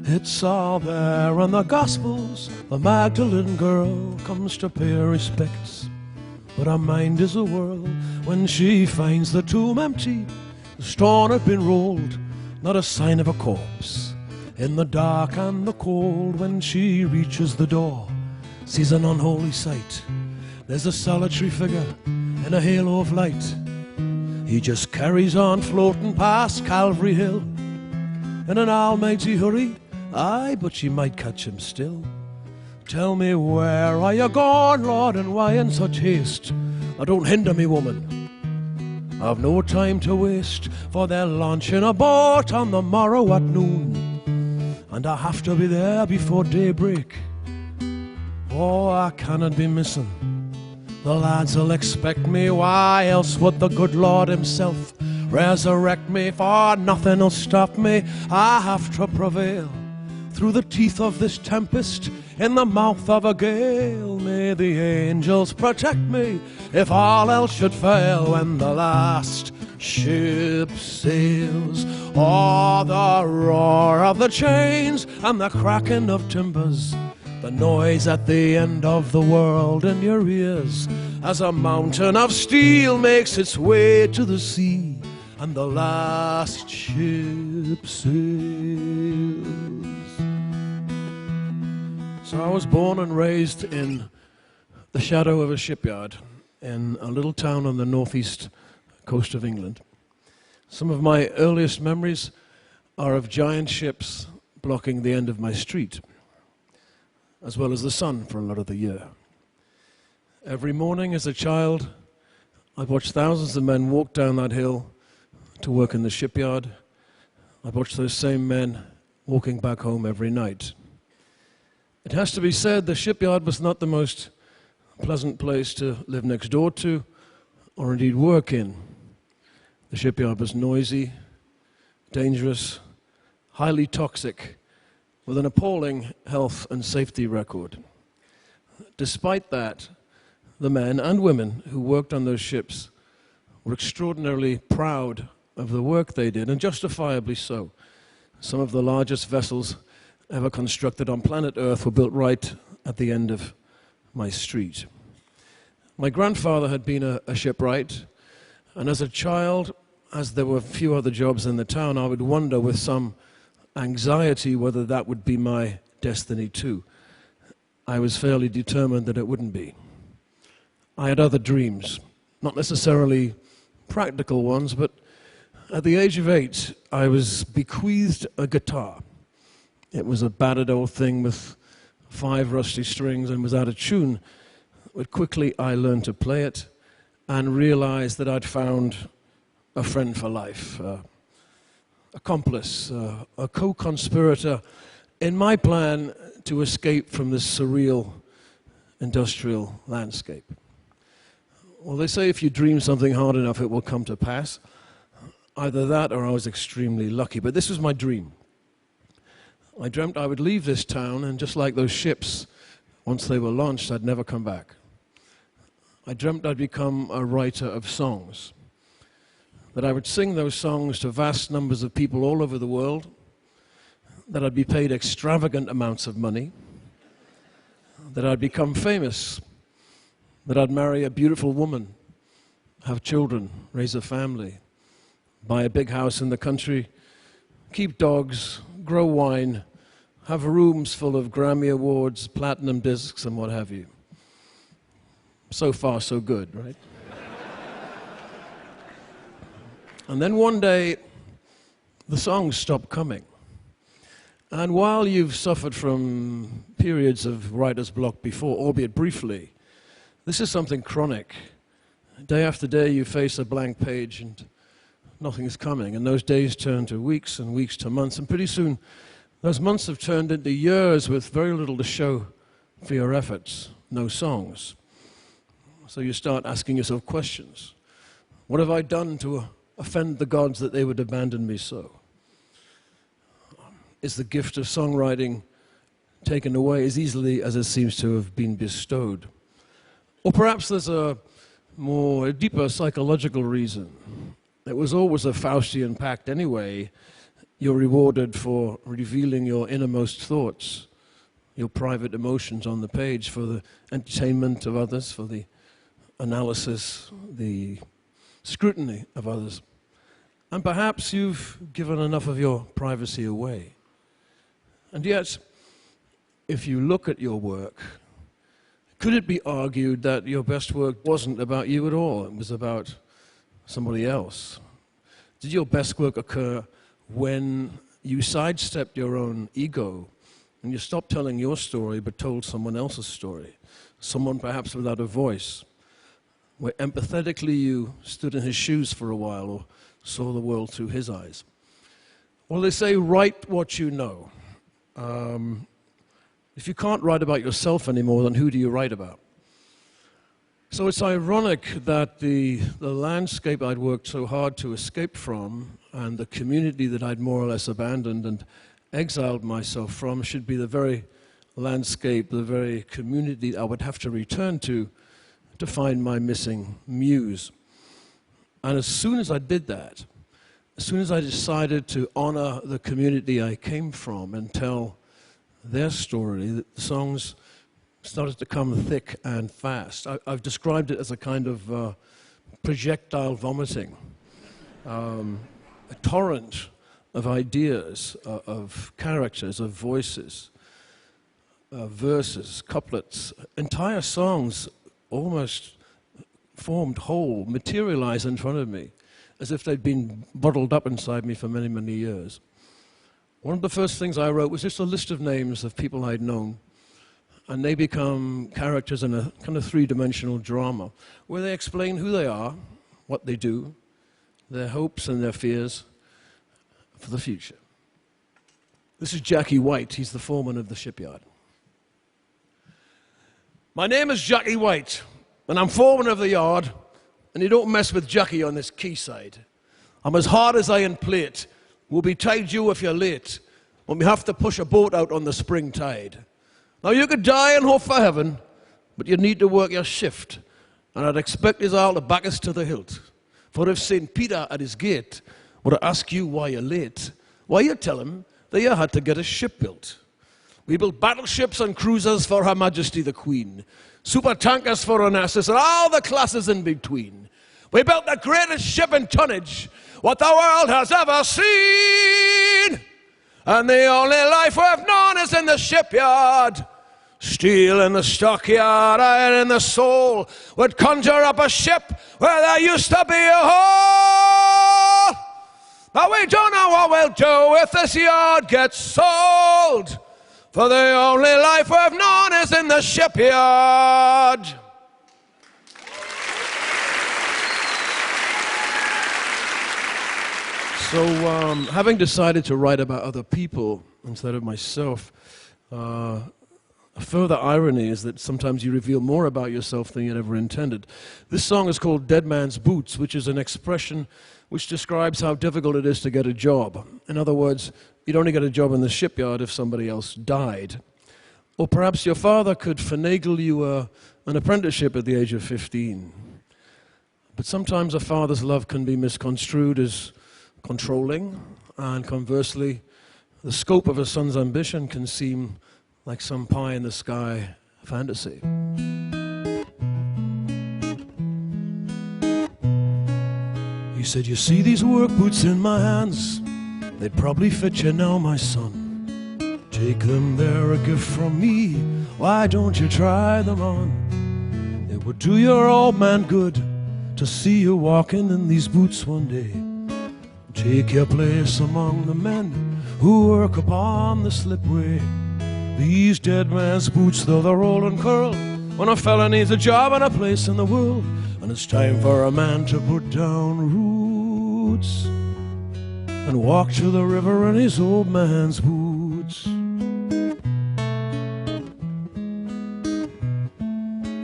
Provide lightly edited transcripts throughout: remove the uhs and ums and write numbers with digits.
It's all there in the Gospels. The Magdalene girl comes to pay her respects, but her mind is a whirl when she finds the tomb empty. The stone had been rolled, not a sign of a corpse. In the dark and the cold, when she reaches the door, sees an unholy sight. There's a solitary figure in a halo of light. He just carries on floating past Calvary Hill in an almighty hurry. Aye, but she might catch him still. Tell me, where are you gone, Lord, and why in such haste? Now don't hinder me, woman, I've no time to waste, for they're launching a boat on the morrow at noon, and I have to be there before daybreak. Oh, I cannot be missing. The lads will expect me. Why else would the good Lord himself resurrect me? For nothing will stop me. I have to prevail through the teeth of this tempest, in the mouth of a gale. May the angels protect me if all else should fail when the last ship sails. Oh, the roar of the chains and the cracking of timbers, the noise at the end of the world in your ears, as a mountain of steel makes its way to the sea and the last ship sails. So I was born and raised in the shadow of a shipyard in a little town on the northeast coast of England. Some of my earliest memories are of giant ships blocking the end of my street, as well as the sun for a lot of the year. Every morning as a child, I'd watch thousands of men walk down that hill to work in the shipyard. I'd watch those same men walking back home every night. It has to be said, the shipyard was not the most pleasant place to live next door to, or indeed work in. The shipyard was noisy, dangerous, highly toxic, with an appalling health and safety record. Despite that, the men and women who worked on those ships were extraordinarily proud of the work they did, and justifiably so. Some of the largest vessels ever constructed on planet Earth were built right at the end of my street. My grandfather had been a shipwright, and as a child, as there were few other jobs in the town, I would wonder with some anxiety whether that would be my destiny too. I was fairly determined that it wouldn't be. I had other dreams, not necessarily practical ones, but at the age of 8, I was bequeathed a guitar. It was a battered old thing with 5 rusty strings and was out of tune. But quickly I learned to play it and realized that I'd found a friend for life, accomplice, a co-conspirator in my plan to escape from this surreal industrial landscape. Well, they say if you dream something hard enough, it will come to pass. Either that or I was extremely lucky, but this was my dream. I dreamt I would leave this town, and just like those ships, once they were launched, I'd never come back. I dreamt I'd become a writer of songs, that I would sing those songs to vast numbers of people all over the world, that I'd be paid extravagant amounts of money, that I'd become famous, that I'd marry a beautiful woman, have children, raise a family, buy a big house in the country, keep dogs, grow wine, have rooms full of Grammy Awards, platinum discs, and what have you. So far, so good, right? And then one day, the songs stopped coming. And while you've suffered from periods of writer's block before, albeit briefly, this is something chronic. Day after day, you face a blank page and nothing's coming. And those days turn to weeks and weeks to months. And pretty soon, those months have turned into years with very little to show for your efforts. No songs. So you start asking yourself questions. What have I done to offend the gods that they would abandon me so? Is the gift of songwriting taken away as easily as it seems to have been bestowed? Or perhaps there's a deeper psychological reason. It was always a Faustian pact anyway. you're rewarded for revealing your innermost thoughts, your private emotions on the page, for the entertainment of others, for the analysis, the scrutiny of others. And perhaps you've given enough of your privacy away. And yet, if you look at your work, could it be argued that your best work wasn't about you at all? It was about somebody else. Did your best work occur when you sidestepped your own ego and you stopped telling your story but told someone else's story? Someone perhaps without a voice, where empathetically you stood in his shoes for a while or saw the world through his eyes. Well, they say, write what you know. If you can't write about yourself anymore, then who do you write about? So it's ironic that the landscape I'd worked so hard to escape from and the community that I'd more or less abandoned and exiled myself from should be the very landscape, the very community I would have to return to find my missing muse. And as soon as I did that, as soon as I decided to honor the community I came from and tell their story, the songs started to come thick and fast. I've described it as a kind of projectile vomiting, a torrent of ideas, of characters, of voices, verses, couplets, entire songs almost formed whole, materialized in front of me, as if they'd been bottled up inside me for many, many years. One of the first things I wrote was just a list of names of people I'd known, and they become characters in a kind of three-dimensional drama, where they explain who they are, what they do, their hopes and their fears for the future. This is Jackie White. He's the foreman of the shipyard. My name is Jackie White, and I'm foreman of the yard, and you don't mess with Jackie on this quayside. I'm as hard as iron plate. We'll be tied you if you're late, when we have to push a boat out on the spring tide. Now you could die and hope for heaven, but you need to work your shift, and I'd expect us all to back us to the hilt. For if St. Peter at his gate were to ask you why you're late, why you tell him that you had to get a ship built. We built battleships and cruisers for Her Majesty the Queen, super tankers for Onassis, and all the classes in between. We built the greatest ship in tonnage what the world has ever seen. And the only life we've known is in the shipyard. Steel in the stockyard, iron in the soul would conjure up a ship where there used to be a hole. But we don't know what we'll do if this yard gets sold. For the only life we've known is in the shipyard. So, having decided to write about other people instead of myself, a further irony is that sometimes you reveal more about yourself than you'd ever intended. This song is called Dead Man's Boots, which is an expression which describes how difficult it is to get a job. In other words, you'd only get a job in the shipyard if somebody else died. Or perhaps your father could finagle you an apprenticeship at the age of 15. But sometimes a father's love can be misconstrued as controlling, and conversely, the scope of a son's ambition can seem like some pie-in-the-sky fantasy. He said, you see these work boots in my hands? They'd probably fit you now, my son. Take them, they're a gift from me. Why don't you try them on? It would do your old man good to see you walking in these boots one day. Take your place among the men who work upon the slipway. These dead man's boots, though they're old and curled, when a fella needs a job and a place in the world, and it's time for a man to put down roots and walk to the river in his old man's boots.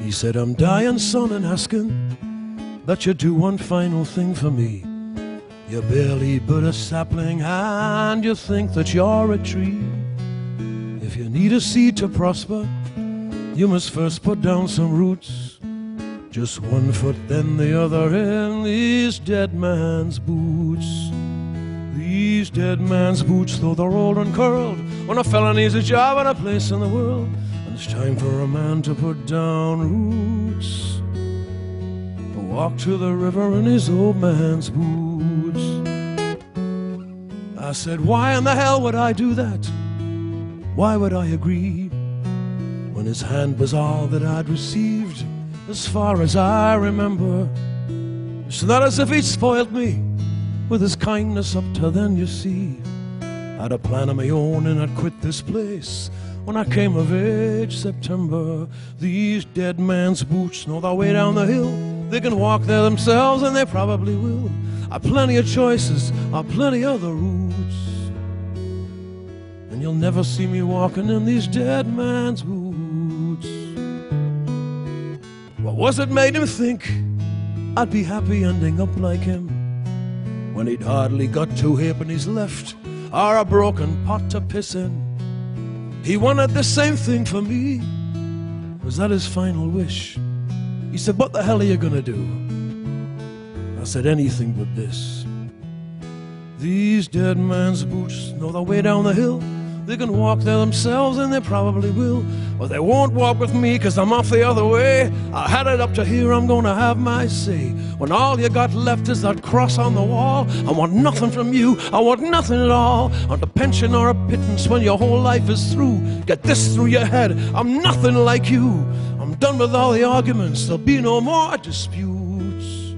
He said, I'm dying, son, and asking that you do one final thing for me. You're barely but a sapling and you think that you're a tree. If you need a seed to prosper, you must first put down some roots. Just one foot, then the other in these dead man's boots. These These dead man's boots, though they're old and curled, when a fella needs a job and a place in the world, and it's time for a man to put down roots, to walk to the river in his old man's boots. I said, why in the hell would I do that? Why would I agree when his hand was all that I'd received, as far as I remember? It's not as if he'd spoiled me with his kindness up to then, you see. I'd a plan of my own and I'd quit this place when I came of age, September. These dead man's boots know their way down the hill. They can walk there themselves, and they probably will. I've plenty of choices, I've plenty other routes, and you'll never see me walking in these dead man's boots. What was it made him think I'd be happy ending up like him, when he'd hardly got 2 halfpennies left or a broken pot to piss in? He wanted the same thing for me. Was that his final wish? He said, what the hell are you gonna do? I said, anything but this. These dead man's boots know their way down the hill. They can walk there themselves, and they probably will. But they won't walk with me, 'cause I'm off the other way. I had it up to here, I'm gonna have my say. When all you got left is that cross on the wall, I want nothing from you, I want nothing at all. Want a pension or a pittance when your whole life is through. Get this through your head, I'm nothing like you. I'm done with all the arguments, there'll be no more disputes.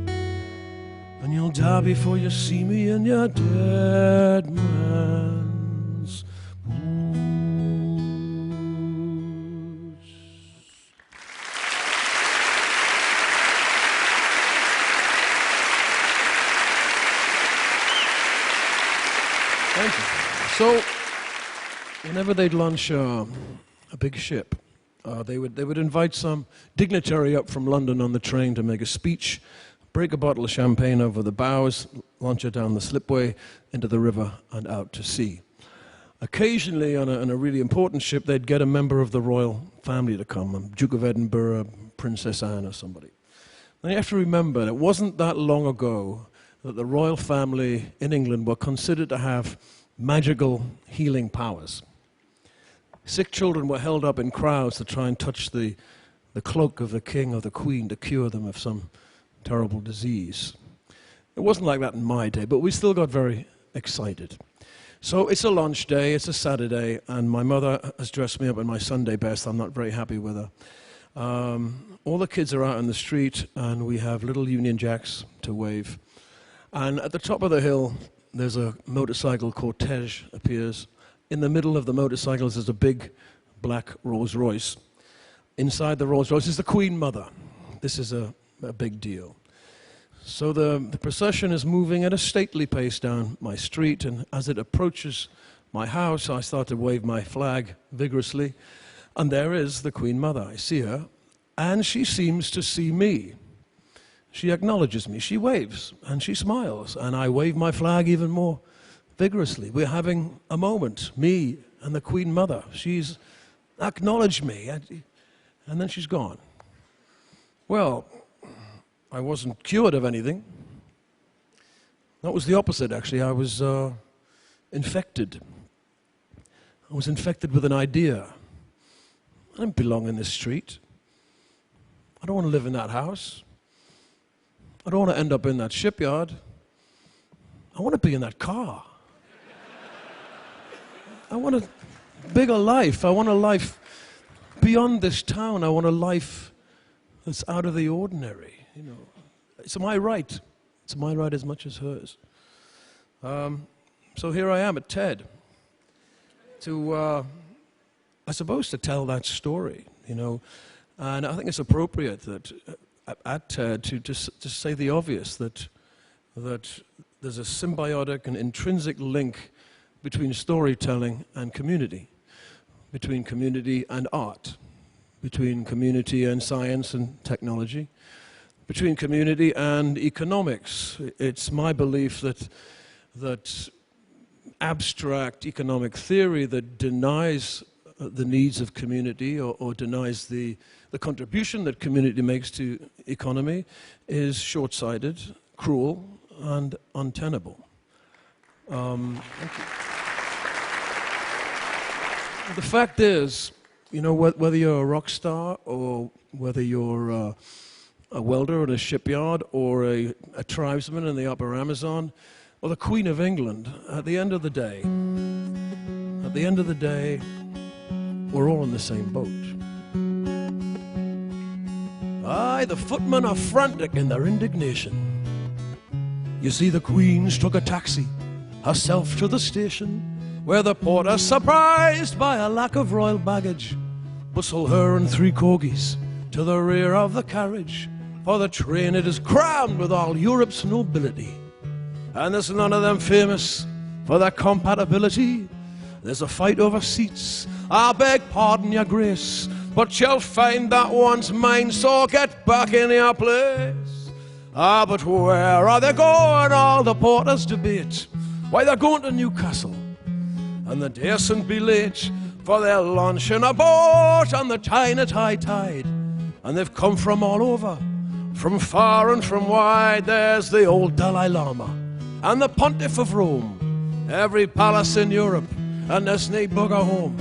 And you'll die before you see me in your dead man's boots. Thank you. So, whenever they'd launch a big ship, they would invite some dignitary up from London on the train to make a speech, break a bottle of champagne over the bows, launch it down the slipway into the river and out to sea. Occasionally, on a really important ship, they'd get a member of the royal family to come, Duke of Edinburgh, Princess Anne or somebody. Now you have to remember, it wasn't that long ago that the royal family in England were considered to have magical healing powers. Sick children were held up in crowds to try and touch the cloak of the king or the queen to cure them of some terrible disease. It wasn't like that in my day, but we still got very excited. So it's a launch day, it's a Saturday, and my mother has dressed me up in my Sunday best. I'm not very happy with her. All the kids are out on the street, and we have little Union Jacks to wave. And at the top of the hill, there's a motorcycle cortege appears. In the middle of the motorcycles is a big black Rolls Royce. Inside the Rolls Royce is the Queen Mother. This is a big deal. So the procession is moving at a stately pace down my street, and as it approaches my house, I start to wave my flag vigorously, and there is the Queen Mother. I see her, and she seems to see me. She acknowledges me, she waves, and she smiles, and I wave my flag even more vigorously. We're having a moment, me and the Queen Mother. She's acknowledged me, and then she's gone. Well, I wasn't cured of anything. That was the opposite, actually. I was infected. I was infected with an idea. I don't belong in this street. I don't want to live in that house. I don't want to end up in that shipyard. I want to be in that car. I want a bigger life. I want a life beyond this town. I want a life that's out of the ordinary. You know, it's my right. It's my right as much as hers. So here I am at TED to, I suppose, to tell that story, you know. And I think it's appropriate that at TED to say the obvious, that there's a symbiotic and intrinsic link between storytelling and community, between community and art, between community and science and technology, between community and economics. It's my belief that abstract economic theory that denies the needs of community or denies the contribution that community makes to economy is short-sighted, cruel, and untenable. Thank you. The fact is, you know, whether you're a rock star or whether you're a welder in a shipyard or a tribesman in the upper Amazon or the Queen of England, at the end of the day, we're all in the same boat. Aye, the footmen are frantic in their indignation. You see, the Queen struck a taxi herself to the station, where the porter, surprised by a lack of royal baggage, bustle her and 3 corgis to the rear of the carriage, for the train it is crammed with all Europe's nobility. And there's none of them famous for their compatibility. There's a fight over seats, I beg pardon, your grace, but you'll find that one's mine, so get back in your place. Ah, but where are they going? All the porters debate. Why, they're going to Newcastle, and they daresn't be late, for they're launching a boat on the Tyne at high tide. And they've come from all over, from far and from wide. There's the old Dalai Lama and the Pontiff of Rome, every palace in Europe, and there's nae bugger home.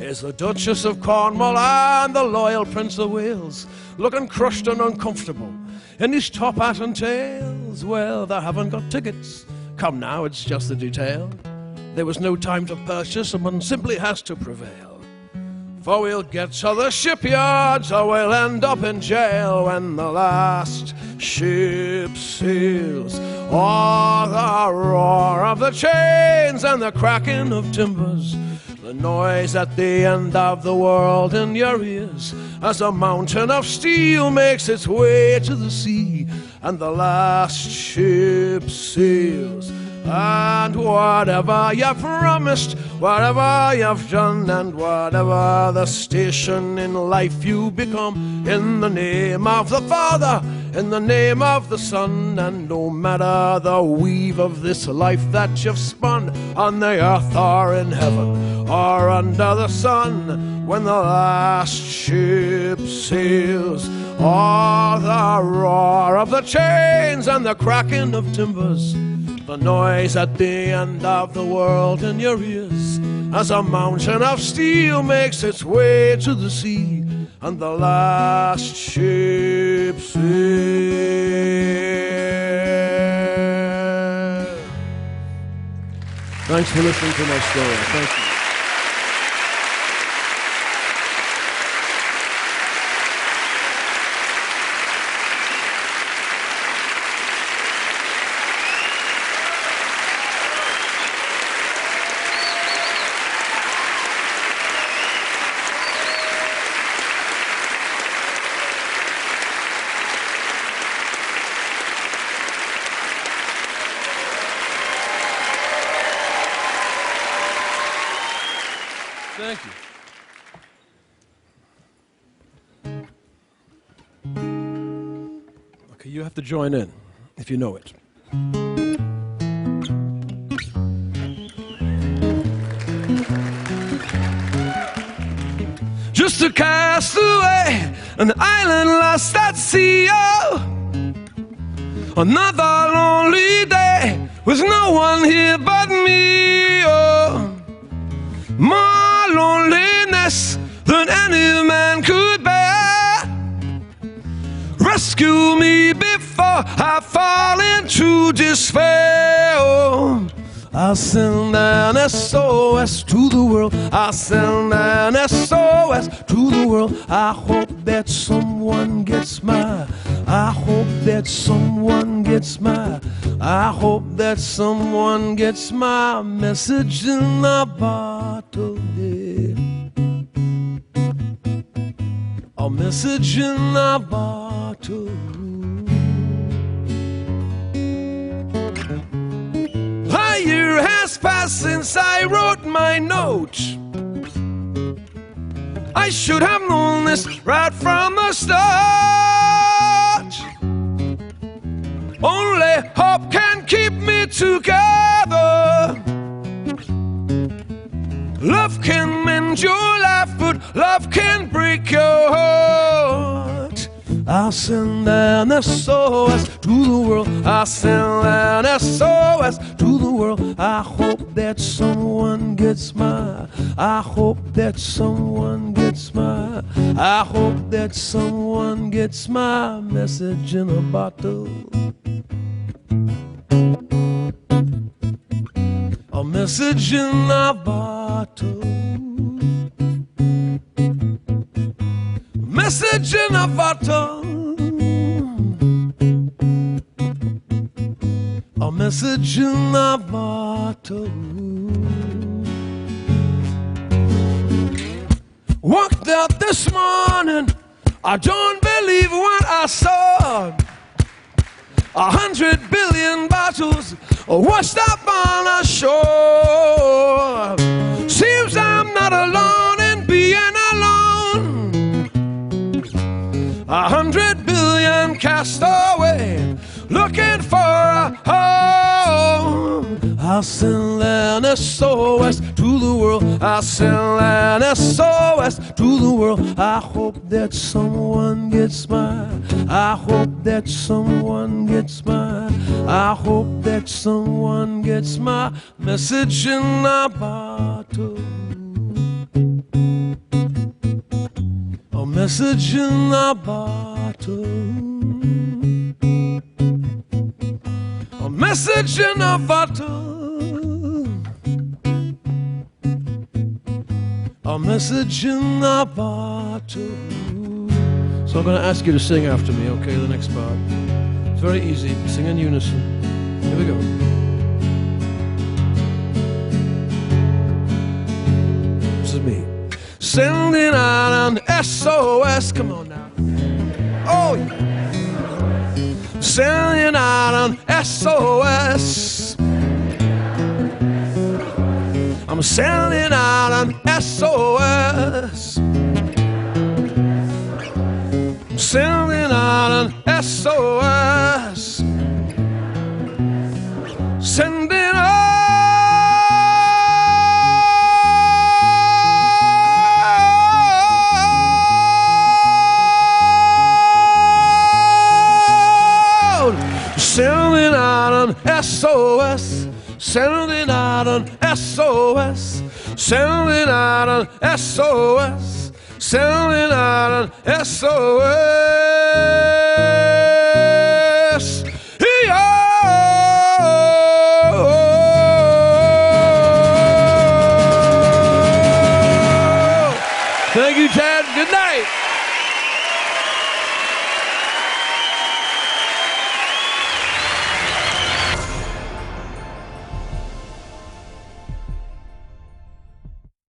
Is the Duchess of Cornwall and the loyal Prince of Wales, looking crushed and uncomfortable in his top hat and tails. Well, they haven't got tickets. Come now, it's just the detail. There was no time to purchase, and one simply has to prevail. For we'll get to the shipyards, or we'll end up in jail when the last ship sails. Oh, the roar of the chains and the cracking of timbers, the noise at the end of the world in your ears, as a mountain of steel makes its way to the sea, and the last ship sails. And whatever you promised, whatever you've done, and whatever the station in life you become, in the name of the Father, in the name of the Son, and no matter the weave of this life that you've spun, on the earth or in heaven or under the sun, when the last ship sails, oh, the roar of the chains and the cracking of timbers, the noise at the end of the world in your ears, as a mountain of steel makes its way to the sea, and the last ship sails. Thanks for listening to my story. Thank you. Thank you. Okay, you have to join in if you know it. Just a castaway, an island lost at sea, oh, another lonely day with no one here but me, oh, more loneliness than any man could bear. Rescue me before I fall into despair. Oh, I'll send an SOS to the world. I'll send an SOS to the world. I hope that someone gets my, I hope that someone gets my, I hope that someone gets my message in a bottle, yeah. A message in a bottle. A year has passed since I wrote my note. I should have known this right from the start. Only hope can keep me together. Love can mend your life, but love can break your heart. I'll send an SOS to the world. I'll send an SOS to the world. I hope that someone gets my. I hope that someone gets my. I hope that someone gets my message in a bottle. A message in a bottle. Message in a bottle. A message in a bottle. Walked out this morning, I don't believe what I saw. 100 billion bottles washed up on the shore. Seems I'm not alone in being alone. 100 billion cast away, looking for a home. I'll send an SOS to the world. I'll send an SOS to the world. I hope that someone gets mine. I hope that someone gets mine. I hope that someone gets my message in a bottle. A message in a bottle. A message in a bottle. A message in a bottle. So I'm going to ask you to sing after me, okay, the next part. It's very easy. Sing in unison. Here we go. This is me. Sending out an SOS. Come on now. Oh, yeah. Sending out an SOS. I'm sending out an SOS. I'm sending out an SOS. Sending out. Sending out an SOS. Sending out an SOS. Sending out an SOS. Sending out an SOS. Thank you, Chad. Good night.